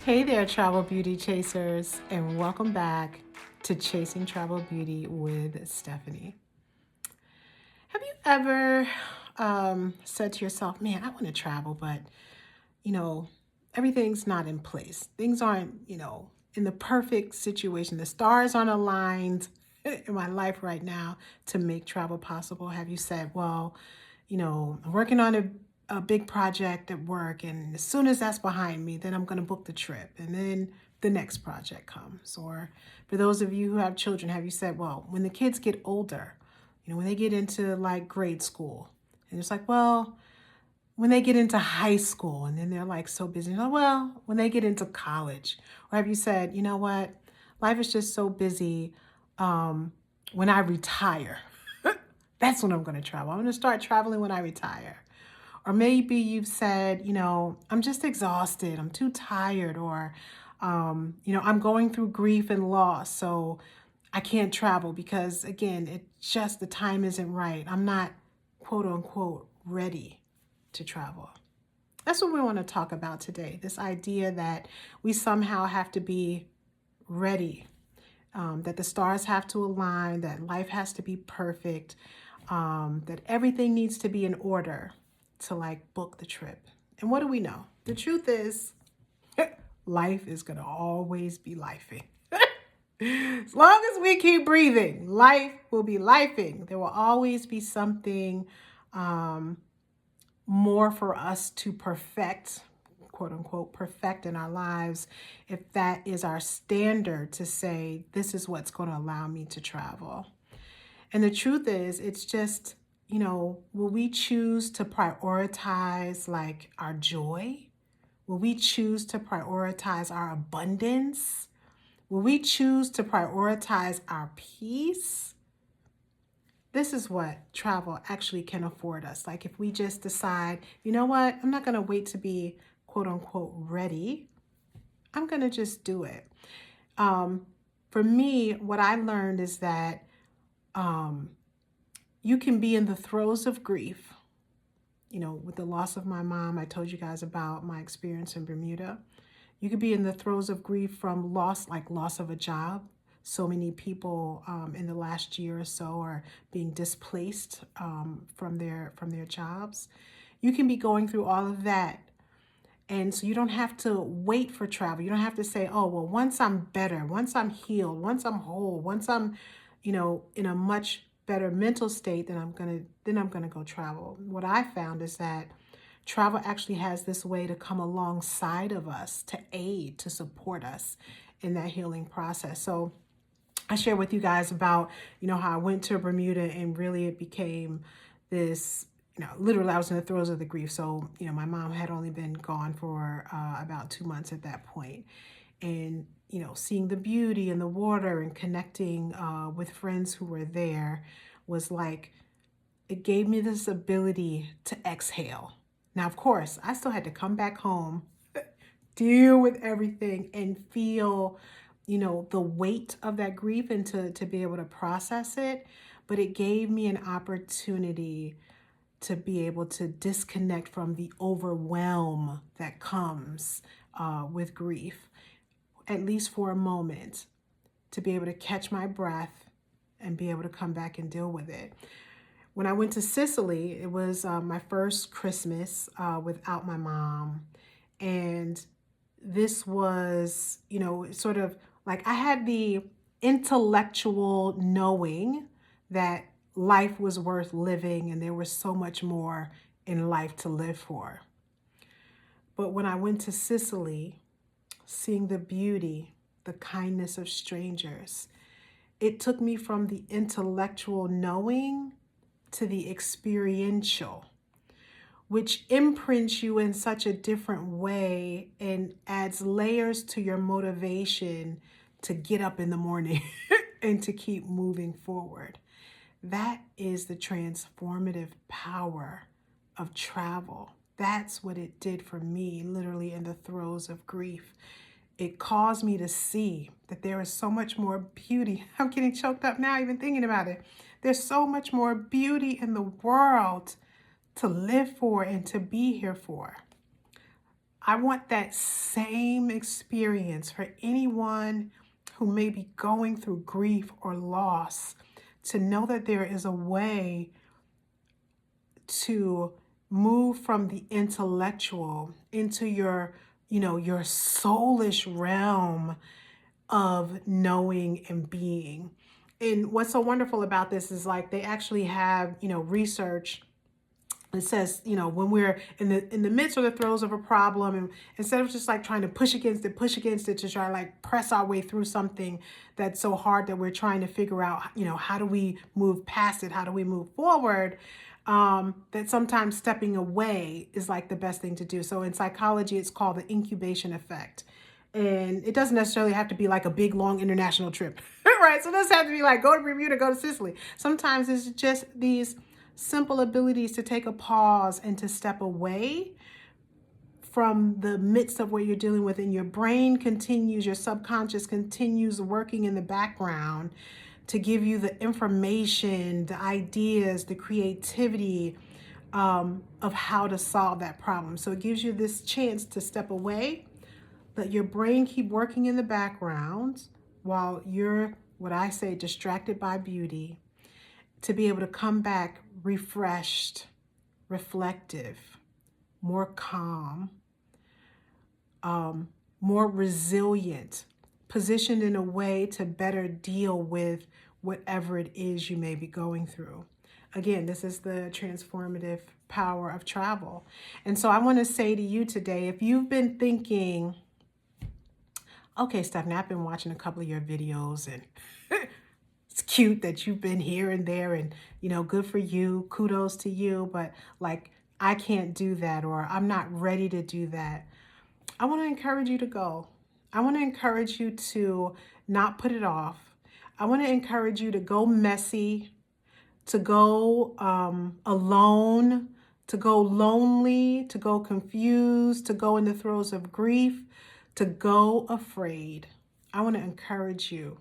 Hey there, travel beauty chasers, and welcome back to Chasing Travel Beauty with Stephanie. Have you ever said to yourself, man, I want to travel, but you know, everything's not in place. Things aren't, in the perfect situation. The stars aren't aligned in my life right now to make travel possible. Have you said, well, I'm working on a big project at work, and as soon as that's behind me, then I'm going to book the trip, and then the next project comes. Or for those of you who have children, have you said, well, when the kids get older, when they get into like grade school, and it's like, well, when they get into high school, and then they're like so busy, well, when they get into college, or have you said, you know what, life is just so busy. When I retire, that's when I'm going to travel. I'm going to start traveling when I retire. Or maybe you've said, I'm just exhausted. I'm too tired. Or, I'm going through grief and loss. So I can't travel because, again, the time isn't right. I'm not, quote unquote, ready to travel. That's what we want to talk about today. This idea that we somehow have to be ready, that the stars have to align, that life has to be perfect, that everything needs to be in order to like book the trip. And what do we know? The truth is, life is going to always be lifing. As long as we keep breathing, life will be lifing. There will always be something more for us to perfect, quote unquote, perfect in our lives, if that is our standard to say, this is what's going to allow me to travel. And the truth is, it's just, will we choose to prioritize like our joy? Will we choose to prioritize our abundance? Will we choose to prioritize our peace? This is what travel actually can afford us. Like if we just decide, you know what, I'm not going to wait to be quote unquote ready. I'm going to just do it. For me, what I learned is that you can be in the throes of grief. With the loss of my mom, I told you guys about my experience in Bermuda. You could be in the throes of grief from loss, like loss of a job. So many people in the last year or so are being displaced from their jobs. You can be going through all of that. And so you don't have to wait for travel. You don't have to say, oh, well, once I'm better, once I'm healed, once I'm whole, once I'm, in a much better mental state, then I'm gonna go travel. What I found is that travel actually has this way to come alongside of us, to aid, to support us in that healing process. So I share with you guys about, how I went to Bermuda and really it became this, literally I was in the throes of the grief. So, my mom had only been gone for about 2 months at that point. And, seeing the beauty and the water and connecting with friends who were there was like, it gave me this ability to exhale. Now, of course, I still had to come back home, deal with everything and feel, the weight of that grief and to be able to process it. But it gave me an opportunity to be able to disconnect from the overwhelm that comes with grief, at least for a moment, to be able to catch my breath and be able to come back and deal with it. When I went to Sicily, it was my first Christmas without my mom. And this was, sort of like I had the intellectual knowing that life was worth living and there was so much more in life to live for. But when I went to Sicily, seeing the beauty, the kindness of strangers, it took me from the intellectual knowing to the experiential, which imprints you in such a different way and adds layers to your motivation to get up in the morning and to keep moving forward. That is the transformative power of travel. That's what it did for me, literally in the throes of grief. It caused me to see that there is so much more beauty. I'm getting choked up now even thinking about it. There's so much more beauty in the world to live for and to be here for. I want that same experience for anyone who may be going through grief or loss, to know that there is a way to move from the intellectual into your, your soulish realm of knowing and being. And what's so wonderful about this is, like, they actually have, research. It says, when we're in the midst or the throes of a problem, and instead of just like trying to push against it to try to like press our way through something that's so hard that we're trying to figure out, how do we move past it? How do we move forward? That sometimes stepping away is like the best thing to do. So in psychology, it's called the incubation effect. And it doesn't necessarily have to be like a big, long international trip, right? So it doesn't have to be like go to Bermuda, go to Sicily. Sometimes it's just these simple abilities to take a pause and to step away from the midst of what you're dealing with. And your brain continues, your subconscious continues working in the background to give you the information, the ideas, the creativity of how to solve that problem. So it gives you this chance to step away, let your brain keep working in the background while you're, what I say, distracted by beauty, to be able to come back refreshed, reflective, more calm, more resilient, positioned in a way to better deal with whatever it is you may be going through. Again, this is the transformative power of travel. And so I want to say to you today, if you've been thinking, okay, Stephanie, I've been watching a couple of your videos, and it's cute that you've been here and there, and, good for you, kudos to you, but like, I can't do that, or I'm not ready to do that. I want to encourage you to go. I want to encourage you to not put it off. I want to encourage you to go messy, to go alone, to go lonely, to go confused, to go in the throes of grief, to go afraid. I want to encourage you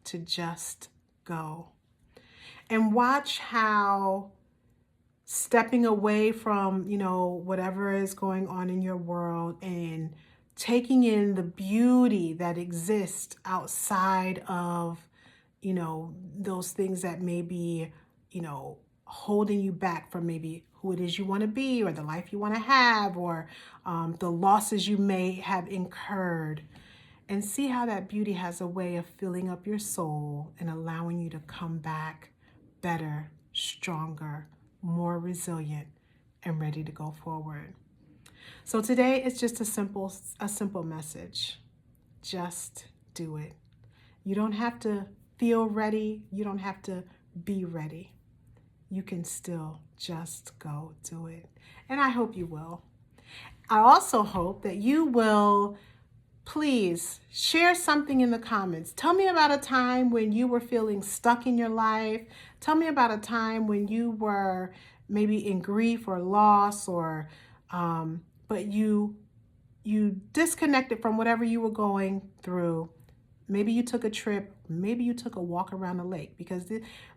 to just go. And watch how stepping away from, whatever is going on in your world and taking in the beauty that exists outside of, those things that may be, holding you back from maybe who it is you want to be, or the life you want to have, or the losses you may have incurred. And see how that beauty has a way of filling up your soul and allowing you to come back better, stronger, more resilient, and ready to go forward. So today it's just a simple message. Just do it. You don't have to feel ready. You don't have to be ready. You can still just go do it. And I hope you will. I also hope that you will please share something in the comments. Tell me about a time when you were feeling stuck in your life. Tell me about a time when you were maybe in grief or loss, or but you disconnected from whatever you were going through. Maybe you took a trip, maybe you took a walk around the lake, because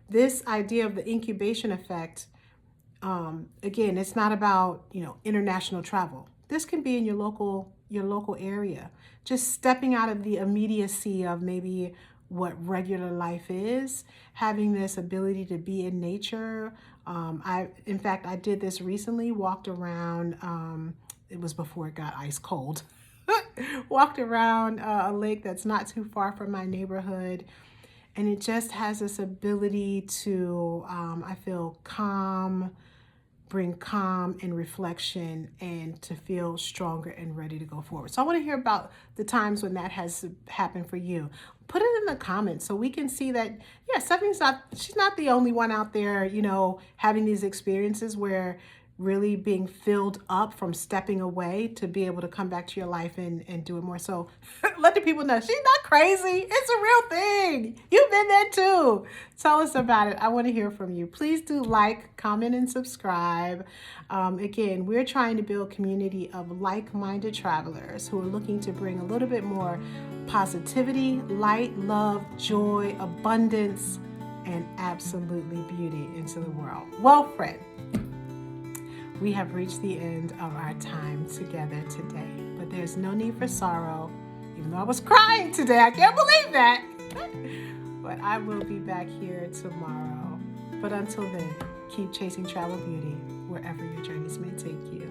this idea of the incubation effect, again, it's not about, international travel. This can be in your local area. Just stepping out of the immediacy of maybe what regular life is, having this ability to be in nature. In fact, I did this recently, walked around, it was before it got ice cold, walked around a lake that's not too far from my neighborhood. And it just has this ability to, I feel, bring calm and reflection, and to feel stronger and ready to go forward. So I want to hear about the times when that has happened for you. Put it in the comments so we can see that, yeah, she's not the only one out there, having these experiences where really being filled up from stepping away to be able to come back to your life and do it more. So let the people know she's not crazy. It's a real thing. You've been there too. Tell us about it. I want to hear from you. Please do like, comment, and subscribe. Again, we're trying to build a community of like-minded travelers who are looking to bring a little bit more positivity, light, love, joy, abundance, and absolutely beauty into the world. Well, friend, we have reached the end of our time together today, but There's no need for sorrow. Even though I was crying today, I can't believe that. But I will be back here tomorrow. But until then, keep chasing travel beauty wherever your journeys may take you.